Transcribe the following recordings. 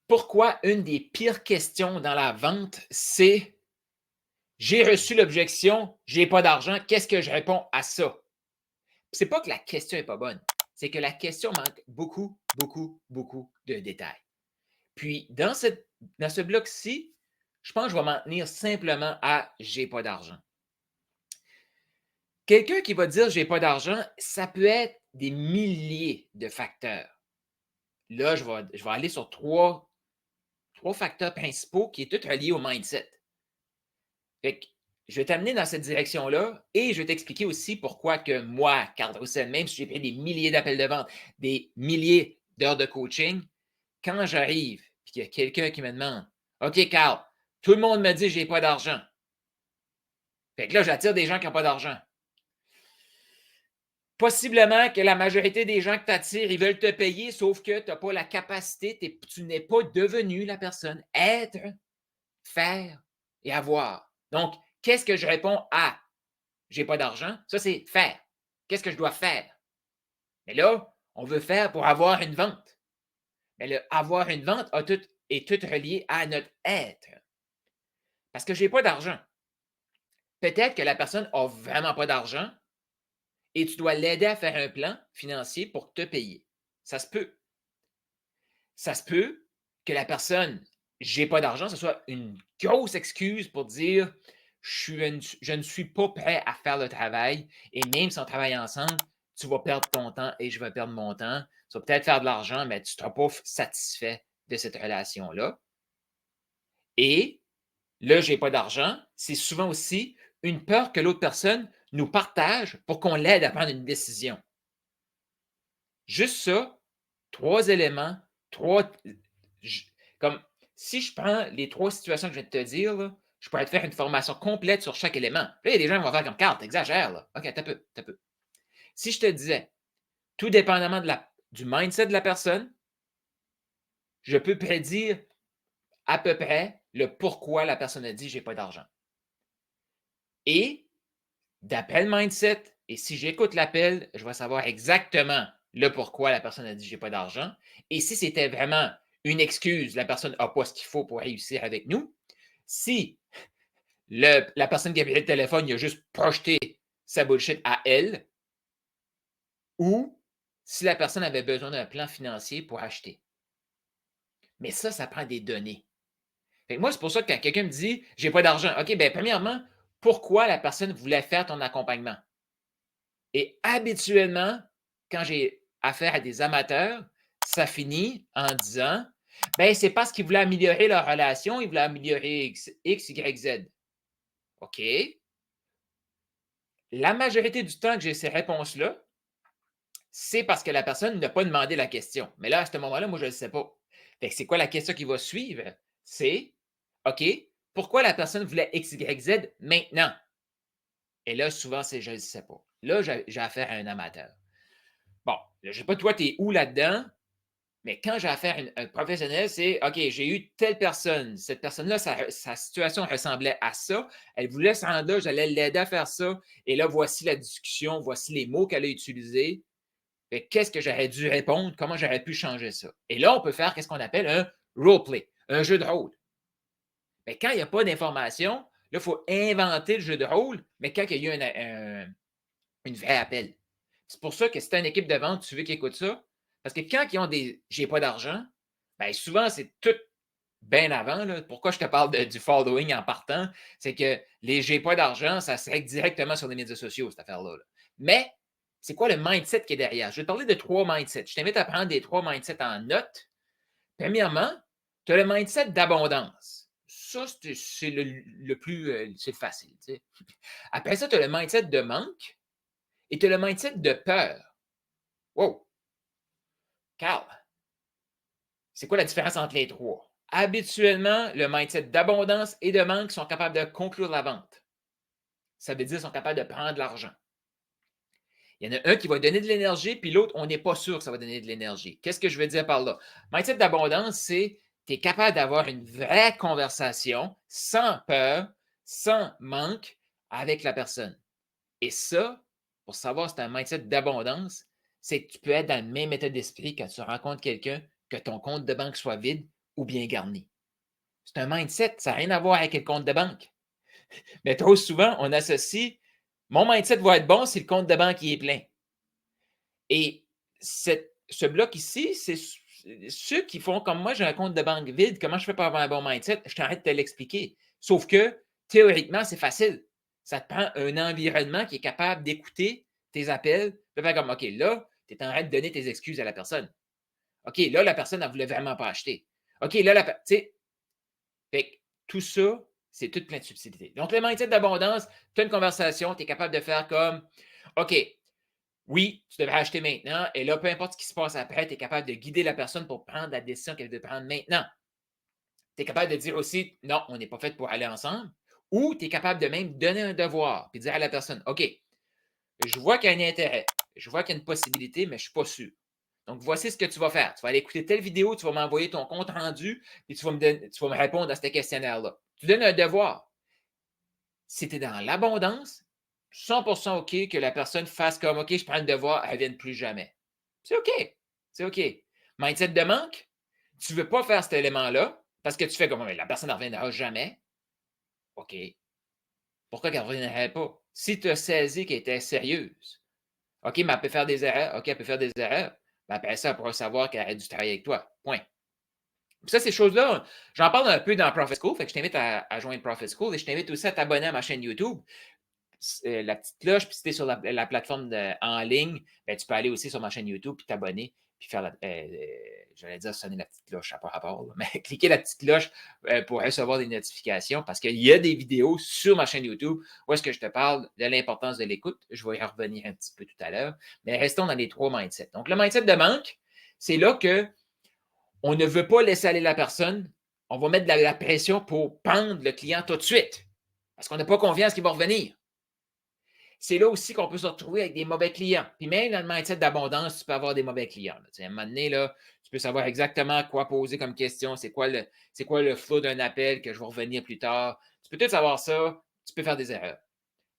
Pourquoi une des pires questions dans la vente, c'est j'ai reçu l'objection, j'ai pas d'argent, qu'est-ce que je réponds à ça? C'est pas que la question est pas bonne, c'est que la question manque beaucoup, beaucoup, beaucoup de détails. Puis, dans ce bloc-ci, je pense que je vais m'en tenir simplement à j'ai pas d'argent. Quelqu'un qui va dire j'ai pas d'argent, ça peut être des milliers de facteurs. Là, je vais aller sur trois facteurs principaux qui sont tous reliés au mindset. Fait que je vais t'amener dans cette direction-là et je vais t'expliquer aussi pourquoi que moi, Carl Roussel, même si j'ai pris des milliers d'appels de vente, des milliers d'heures de coaching, quand j'arrive et qu'il y a quelqu'un qui me demande OK, Carl, tout le monde me dit que je n'ai pas d'argent. Fait que là, j'attire des gens qui n'ont pas d'argent. Possiblement que la majorité des gens que tu attires, ils veulent te payer, sauf que tu n'as pas la capacité, tu n'es pas devenu la personne. Être, faire et avoir. Donc, qu'est-ce que je réponds à j'ai pas d'argent? Ça, c'est faire. Qu'est-ce que je dois faire? Mais là, on veut faire pour avoir une vente. Mais le avoir une vente est tout relié à notre être. Parce que j'ai pas d'argent. Peut-être que la personne a vraiment pas d'argent et tu dois l'aider à faire un plan financier pour te payer. Ça se peut. Ça se peut que la personne, j'ai pas d'argent, ce soit une grosse excuse pour dire je ne suis pas prêt à faire le travail et même si on travaille ensemble, tu vas perdre ton temps et je vais perdre mon temps. Tu vas peut-être faire de l'argent, mais tu ne seras pas satisfait de cette relation-là. Et là, j'ai pas d'argent, c'est souvent aussi une peur que l'autre personne nous partage pour qu'on l'aide à prendre une décision. Juste ça, trois éléments, trois. Comme si je prends les trois situations que je viens de te dire, là, je pourrais te faire une formation complète sur chaque élément. Là, il y a des gens qui vont faire comme Carl, t'exagères, là. OK, t'as peu, t'as peu. Si je te disais, tout dépendamment du mindset de la personne, je peux prédire à peu près le pourquoi la personne a dit j'ai pas d'argent. Et d'après le mindset, et si j'écoute l'appel, je vais savoir exactement le pourquoi la personne a dit j'ai pas d'argent. Et si c'était vraiment une excuse, la personne n'a pas ce qu'il faut pour réussir avec nous, si la personne qui a pris le téléphone, il a juste projeté sa bullshit à elle, ou si la personne avait besoin d'un plan financier pour acheter. Mais ça prend des données. Fait que moi, c'est pour ça que quand quelqu'un me dit j'ai pas d'argent, OK, bien, premièrement, pourquoi la personne voulait faire ton accompagnement? Et habituellement, quand j'ai affaire à des amateurs, ça finit en disant ben, c'est parce qu'ils voulaient améliorer leur relation, ils voulaient améliorer X, Y, Z. OK. La majorité du temps que j'ai ces réponses-là, c'est parce que la personne n'a pas demandé la question. Mais là, à ce moment-là, moi, je ne le sais pas. Fait que c'est quoi la question qui va suivre? C'est OK, pourquoi la personne voulait X, Y, Z maintenant? Et là, souvent, c'est je ne le sais pas. Là, j'ai affaire à un amateur. Bon, je ne sais pas, toi, tu es où là-dedans? Mais quand j'ai affaire à un professionnel, c'est OK, j'ai eu telle personne. Cette personne-là, sa situation ressemblait à ça. Elle voulait se rendre là, j'allais l'aider à faire ça. Et là, voici la discussion, voici les mots qu'elle a utilisés. Qu'est-ce que j'aurais dû répondre? Comment j'aurais pu changer ça? Et là, on peut faire ce qu'on appelle un roleplay, un jeu de rôle. Mais quand il n'y a pas d'information, là, il faut inventer le jeu de rôle, mais quand il y a eu une vraie appel. C'est pour ça que si tu as une équipe de vente, tu veux qu'ils écoutent ça. Parce que quand ils ont des j'ai pas d'argent, bien souvent, c'est tout bien avant. Là. Pourquoi je te parle du following en partant? C'est que les j'ai pas d'argent, ça serait directement sur les médias sociaux, cette affaire-là. Là. Mais c'est quoi le mindset qui est derrière? Je vais te parler de trois mindsets. Je t'invite à prendre des trois mindsets en note. Premièrement, tu as le mindset d'abondance. Ça, c'est le plus c'est facile. Tu sais. Après ça, tu as le mindset de manque et tu as le mindset de peur. Wow! Carl, c'est quoi la différence entre les trois? Habituellement, le mindset d'abondance et de manque sont capables de conclure la vente. Ça veut dire qu'ils sont capables de prendre l'argent. Il y en a un qui va donner de l'énergie, puis l'autre, on n'est pas sûr que ça va donner de l'énergie. Qu'est-ce que je veux dire par là? Mindset d'abondance, c'est tu es capable d'avoir une vraie conversation sans peur, sans manque avec la personne. Et ça, pour savoir si tu as un mindset d'abondance, c'est que tu peux être dans le même état d'esprit quand tu rencontres quelqu'un, que ton compte de banque soit vide ou bien garni. C'est un mindset, ça n'a rien à voir avec le compte de banque. Mais trop souvent, on associe mon mindset va être bon si le compte de banque est plein. Et ce bloc ici, c'est ceux qui font comme moi, j'ai un compte de banque vide, comment je fais pour avoir un bon mindset? Je t'arrête de te l'expliquer. Sauf que, théoriquement, c'est facile. Ça te prend un environnement qui est capable d'écouter tes appels, de faire comme, OK, là, tu es en train de donner tes excuses à la personne. OK, là, la personne, elle ne voulait vraiment pas acheter. OK, là, tu sais, fait que tout ça, c'est tout plein de subtilités. Donc, le mindset d'abondance, tu as une conversation, tu es capable de faire comme, OK, oui, tu devrais acheter maintenant. Et là, peu importe ce qui se passe après, tu es capable de guider la personne pour prendre la décision qu'elle veut prendre maintenant. Tu es capable de dire aussi, non, on n'est pas fait pour aller ensemble. Ou tu es capable de même donner un devoir puis dire à la personne, OK, je vois qu'il y a un intérêt, je vois qu'il y a une possibilité, mais je ne suis pas sûr. Donc, voici ce que tu vas faire. Tu vas aller écouter telle vidéo, tu vas m'envoyer ton compte rendu, puis tu vas me répondre à ce questionnaire-là. Tu donnes un devoir. Si tu es dans l'abondance, 100% OK que la personne fasse comme OK, je prends le devoir, elle ne vienne plus jamais. C'est OK. C'est OK. Mindset de manque, tu ne veux pas faire cet élément-là parce que tu fais comme la personne ne reviendra jamais. OK. Pourquoi qu'elle ne reviendrait pas? Si tu as saisi qu'elle était sérieuse, OK, mais elle peut faire des erreurs. OK, elle peut faire des erreurs. Mais après ça, elle pourra savoir qu'elle a dû travailler avec toi. Point. Puis ça, ces choses-là, j'en parle un peu dans Profit School. Fait que je t'invite à joindre Profit School et je t'invite aussi à t'abonner à ma chaîne YouTube. La petite cloche, puis si tu es sur la plateforme en ligne, ben, tu peux aller aussi sur ma chaîne YouTube, puis t'abonner, puis faire j'allais dire sonner la petite cloche, ça n'a pas rapport, là, mais cliquer la petite cloche pour recevoir des notifications, parce qu'il y a des vidéos sur ma chaîne YouTube où est-ce que je te parle de l'importance de l'écoute. Je vais y revenir un petit peu tout à l'heure, mais restons dans les 3 mindsets. Donc, le mindset de manque, c'est là que on ne veut pas laisser aller la personne, on va mettre de la pression pour pendre le client tout de suite, parce qu'on n'a pas confiance qu'il va revenir. C'est là aussi qu'on peut se retrouver avec des mauvais clients. Puis même dans le mindset d'abondance, tu peux avoir des mauvais clients. À un moment donné, là, tu peux savoir exactement quoi poser comme question, c'est quoi le flow d'un appel que je vais revenir plus tard. Tu peux tout savoir ça, tu peux faire des erreurs.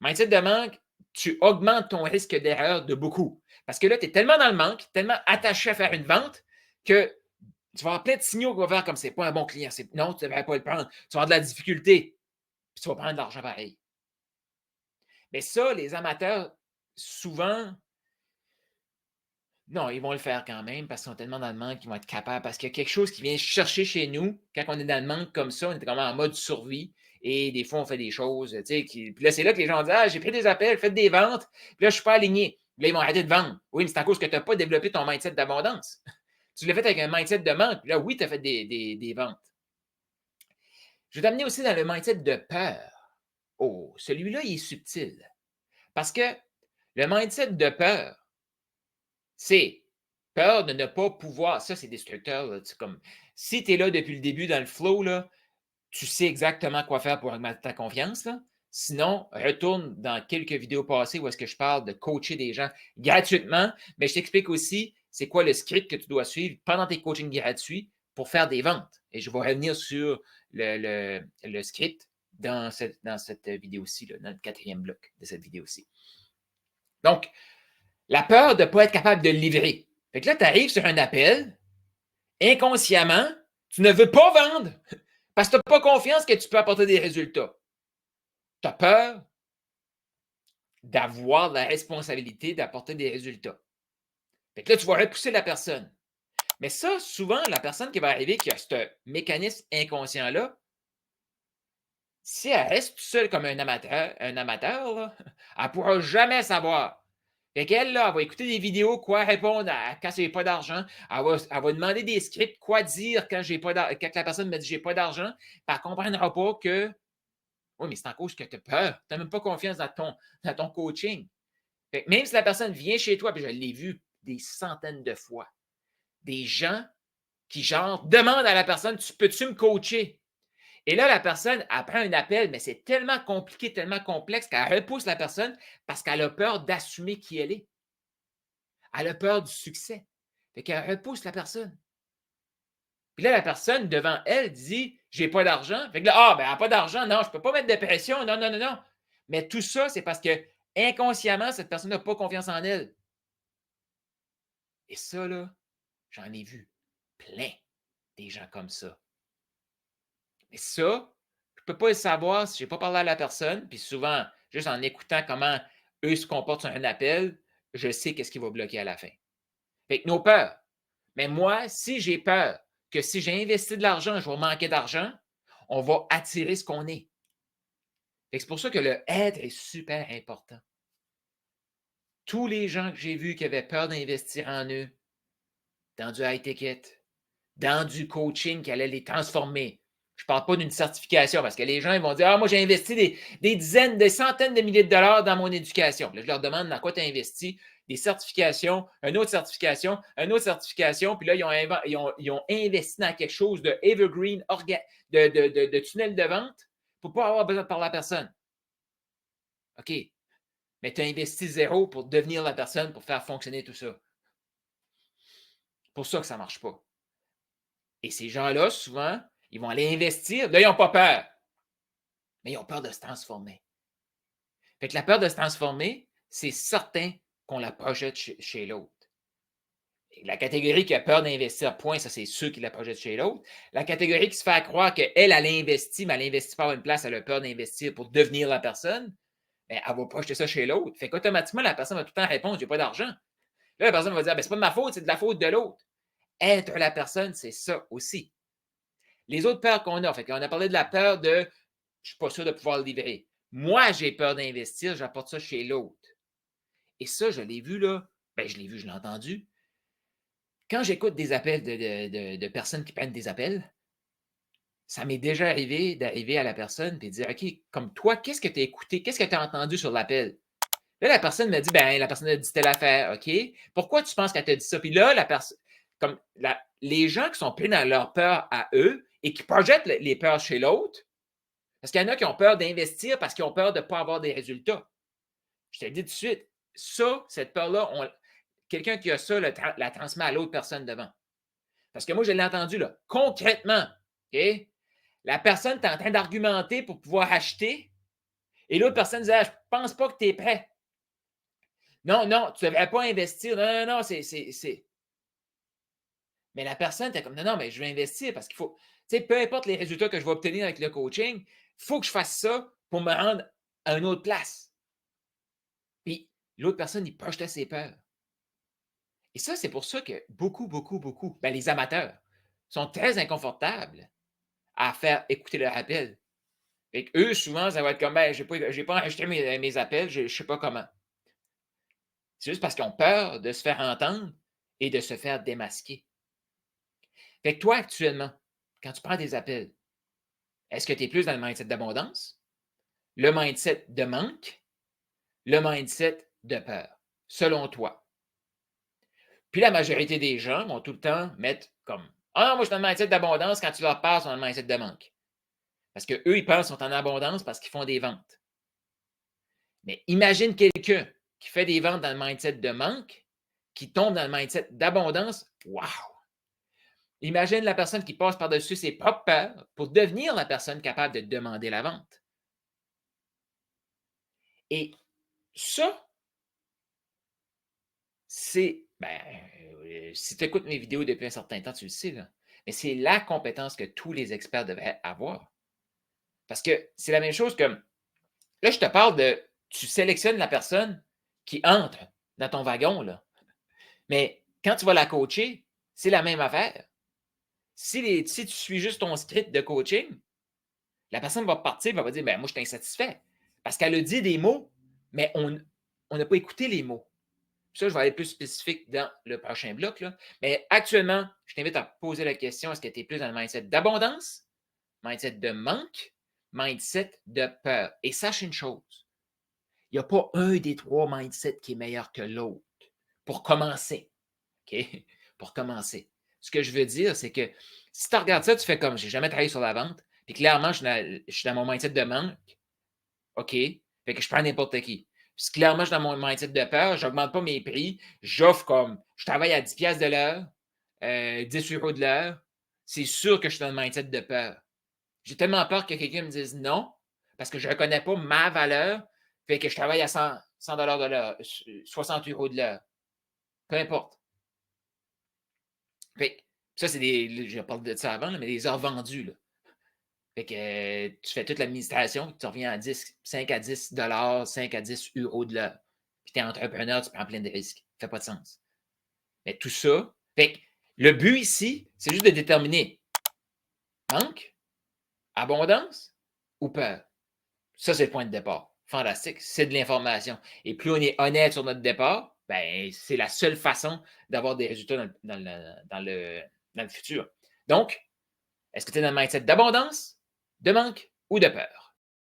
Mindset de manque, tu augmentes ton risque d'erreur de beaucoup. Parce que là, tu es tellement dans le manque, tellement attaché à faire une vente que tu vas avoir plein de signaux qui vont faire comme c'est pas un bon client. Non, tu ne devrais pas le prendre. Tu vas avoir de la difficulté. Puis tu vas prendre de l'argent pareil. Mais ça, les amateurs, souvent, non, ils vont le faire quand même parce qu'ils sont tellement dans le manque qu'ils vont être capables. Parce qu'il y a quelque chose qui vient chercher chez nous. Quand on est dans le manque comme ça, on est vraiment en mode survie. Et des fois, on fait des choses, tu sais, puis là, c'est là que les gens disent, ah, j'ai pris des appels, faites des ventes, puis là, je ne suis pas aligné. Puis là, ils vont arrêter de vendre. Oui, mais c'est à cause que tu n'as pas développé ton mindset d'abondance. Tu l'as fait avec un mindset de manque. Puis là, oui, tu as fait des ventes. Je vais t'amener aussi dans le mindset de peur. Oh, celui-là, il est subtil. Parce que le mindset de peur, c'est peur de ne pas pouvoir. Ça, c'est destructeur. Là, comme, si tu es là depuis le début dans le flow, là, tu sais exactement quoi faire pour augmenter ta confiance. Là. Sinon, retourne dans quelques vidéos passées où est-ce que je parle de coacher des gens gratuitement, mais je t'explique aussi c'est quoi le script que tu dois suivre pendant tes coachings gratuits pour faire des ventes. Et je vais revenir sur le script dans cette vidéo-ci, dans le 4e bloc de cette vidéo-ci. Donc, la peur de ne pas être capable de le livrer. Fait que là, tu arrives sur un appel, inconsciemment, tu ne veux pas vendre parce que tu n'as pas confiance que tu peux apporter des résultats. Tu as peur d'avoir la responsabilité d'apporter des résultats. Fait que là, tu vas repousser la personne. Mais ça, souvent, la personne qui va arriver, qui a ce mécanisme inconscient-là, si elle reste seule comme un amateur là, elle ne pourra jamais savoir. Fait qu'elle, là, elle va écouter des vidéos, quoi répondre quand j'ai pas d'argent. Elle va demander des scripts, quoi dire quand la personne me dit j'ai pas d'argent. Elle ne comprendra pas que oui, mais c'est en cause que tu as peur. Tu n'as même pas confiance dans ton coaching. Fait que même si la personne vient chez toi, puis je l'ai vu des centaines de fois, des gens qui, genre, demandent à la personne, peux-tu me coacher? Et là, la personne, elle prend un appel, mais c'est tellement compliqué, tellement complexe qu'elle repousse la personne parce qu'elle a peur d'assumer qui elle est. Elle a peur du succès. Fait qu'elle repousse la personne. Puis là, la personne, devant elle, dit j'ai pas d'argent. Fait que là, ben, elle n'a pas d'argent. Non, je ne peux pas mettre de pression. Non, non, non, non. Mais tout ça, c'est parce que inconsciemment, cette personne n'a pas confiance en elle. Et ça, là, j'en ai vu plein des gens comme ça. Mais ça, je ne peux pas le savoir si je n'ai pas parlé à la personne. Puis souvent, juste en écoutant comment eux se comportent sur un appel, je sais qu'est-ce qui va bloquer à la fin. Fait que nos peurs. Mais moi, si j'ai peur que si j'ai investi de l'argent, je vais manquer d'argent, on va attirer ce qu'on est. C'est pour ça que le être est super important. Tous les gens que j'ai vus qui avaient peur d'investir en eux, dans du high ticket, dans du coaching qui allait les transformer. Je ne parle pas d'une certification parce que les gens ils vont dire: ah, moi, j'ai investi des dizaines, des centaines de milliers de dollars dans mon éducation. Là, je leur demande dans quoi tu as investi. Des certifications, une autre certification, une autre certification. Puis là, ils ont investi dans quelque chose de evergreen, de tunnel de vente pour ne pas avoir besoin de parler à personne. OK. Mais tu as investi zéro pour devenir la personne, pour faire fonctionner tout ça. C'est pour ça que ça ne marche pas. Et ces gens-là, souvent, ils vont aller investir. Là, ils n'ont pas peur. Mais ils ont peur de se transformer. Fait que la peur de se transformer, c'est certain qu'on la projette chez l'autre. La catégorie qui a peur d'investir, point, ça, c'est ceux qui la projettent chez l'autre. La catégorie qui se fait croire qu'elle, elle a investi, mais elle n'investit pas à une place, elle a peur d'investir pour devenir la personne, bien, elle va projeter ça chez l'autre. Fait qu'automatiquement, la personne va tout le temps répondre: j'ai pas d'argent. Là, la personne va dire: ben, c'est pas de ma faute, c'est de la faute de l'autre. Être la personne, c'est ça aussi. Les autres peurs qu'on a, fait qu'on a parlé de la peur de je ne suis pas sûr de pouvoir le livrer. Moi, j'ai peur d'investir, j'apporte ça chez l'autre. Et ça, je l'ai vu là. Ben, je l'ai vu, je l'ai entendu. Quand j'écoute des appels de personnes qui prennent des appels, ça m'est déjà arrivé d'arriver à la personne et de dire: OK, comme toi, qu'est-ce que tu as écouté? Qu'est-ce que tu as entendu sur l'appel? Là, la personne me dit: ben, la personne a dit telle affaire. OK. Pourquoi tu penses qu'elle t'a dit ça? Puis là, les gens qui sont pris dans leur peur à eux et qui projettent les peurs chez l'autre, parce qu'il y en a qui ont peur d'investir parce qu'ils ont peur de ne pas avoir des résultats. Je te le dis tout de suite, ça, cette peur-là, quelqu'un qui a ça la transmet à l'autre personne devant. Parce que moi, je l'ai entendu là, concrètement. OK? La personne est en train d'argumenter pour pouvoir acheter et l'autre personne disait: ah, je ne pense pas que tu es prêt. Non, non, tu ne devrais pas investir. Non, non, non, c'est. Mais la personne était comme: non, non, mais je vais investir parce qu'il faut. Tu sais, peu importe les résultats que je vais obtenir avec le coaching, il faut que je fasse ça pour me rendre à une autre place. Puis l'autre personne, il projetait ses peurs. Et ça, c'est pour ça que beaucoup, beaucoup, beaucoup, ben, les amateurs sont très inconfortables à faire écouter leur appel. Et eux, souvent, ça va être comme: ben, je n'ai pas enregistré mes appels, je ne sais pas comment. C'est juste parce qu'ils ont peur de se faire entendre et de se faire démasquer. Fait que toi, actuellement, quand tu prends des appels, est-ce que tu es plus dans le mindset d'abondance, le mindset de manque, le mindset de peur, selon toi? Puis la majorité des gens vont tout le temps mettre comme: ah non, moi, je suis dans le mindset d'abondance. Quand tu leur parles, ils sont dans le mindset de manque. Parce qu'eux, ils pensent qu'ils sont en abondance parce qu'ils font des ventes. Mais imagine quelqu'un qui fait des ventes dans le mindset de manque, qui tombe dans le mindset d'abondance. Wow! Imagine la personne qui passe par-dessus ses propres peurs pour devenir la personne capable de demander la vente. Et ça, c'est, ben, si tu écoutes mes vidéos depuis un certain temps, tu le sais, là, mais c'est la compétence que tous les experts devraient avoir. Parce que c'est la même chose que, là, je te parle de, tu sélectionnes la personne qui entre dans ton wagon, là. Mais quand tu vas la coacher, c'est la même affaire. Si tu suis juste ton script de coaching, la personne va partir, va dire: ben, moi, je suis insatisfait. Parce qu'elle a dit des mots, mais on n'a pas écouté les mots. Ça, je vais aller plus spécifique dans le prochain bloc. Là. Mais actuellement, je t'invite à poser la question: est-ce que tu es plus dans le mindset d'abondance, mindset de manque, mindset de peur? Et sache une chose, il n'y a pas un des trois mindsets qui est meilleur que l'autre pour commencer. OK? Pour commencer. Ce que je veux dire, c'est que si tu regardes ça, tu fais comme: j'ai jamais travaillé sur la vente, puis clairement, je suis dans mon mindset de manque. OK? Fait que je prends n'importe qui. Puis clairement, je suis dans mon mindset de peur, je n'augmente pas mes prix. J'offre comme, je travaille à 10$ de l'heure, 10 € de l'heure. C'est sûr que je suis dans le mindset de peur. J'ai tellement peur que quelqu'un me dise non, parce que je ne reconnais pas ma valeur, fait que je travaille à 100 $ de l'heure, 60 € de l'heure. Peu importe. Fait que ça, c'est des. Je parle de ça avant, là, mais des heures vendues. Là. Fait que tu fais toute l'administration, tu reviens à 5 à 10 $, 5 à 10 € de l'heure. Puis tu es entrepreneur, tu prends plein de risques. Ça fait pas de sens. Mais tout ça, fait que le but ici, c'est juste de déterminer manque, abondance ou peur. Ça, c'est le point de départ. Fantastique. C'est de l'information. Et plus on est honnête sur notre départ, ben, c'est la seule façon d'avoir des résultats dans le futur. Donc, est-ce que tu es dans le mindset d'abondance, de manque ou de peur?